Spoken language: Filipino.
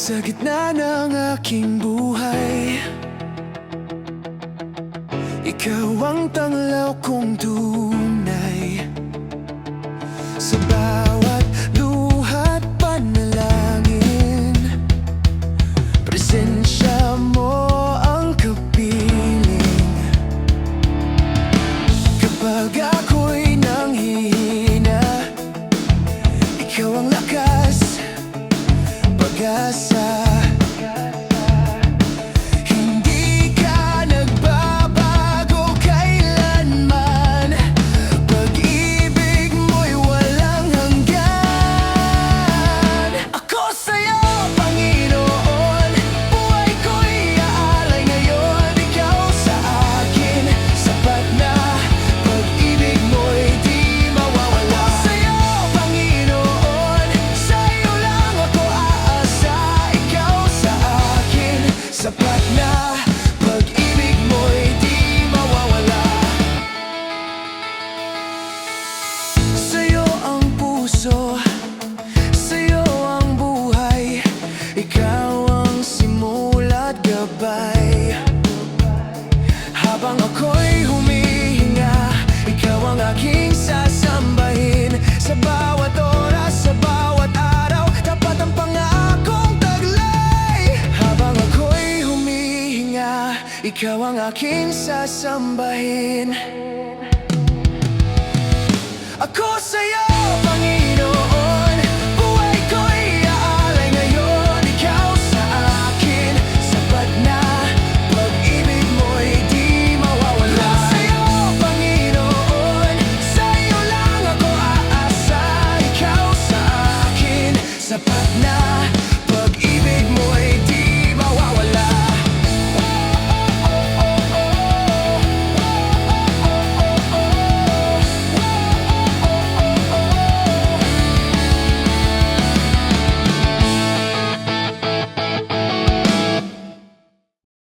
Sa gitna ng aking buhay, ikaw ang tanglaw kong tunay. Sa bawat luha't panalangin, presensya mo ang kapiling. Kapag ako'y nanghihina, ikaw ang lakas, pag-asa. Hindi ka nagbabago kailanman, pag-ibig mo'y walang hanggan. Ako sa'yo, Panginoon, buhay ko'y aalay ngayon. Ikaw sa akin, sapat na, pag-ibig mo'y di mawawala. Ako sa'yo, Panginoon, sa'yo lang ako aasa. Ikaw sa akin, sapat na, pag-ibig mo'y di mawawala. Sa'yo ang puso, sa'yo ang buhay. Ikaw ang simula't gabay. Habang ako'y humihinga, ikaw ang aking sasambahin. Sa bawat oras, sa bawat araw, tapat ang pangakong taglay. Habang ako'y humihinga, ikaw ang aking sasambahin. Ako sa'yo, Panginoon.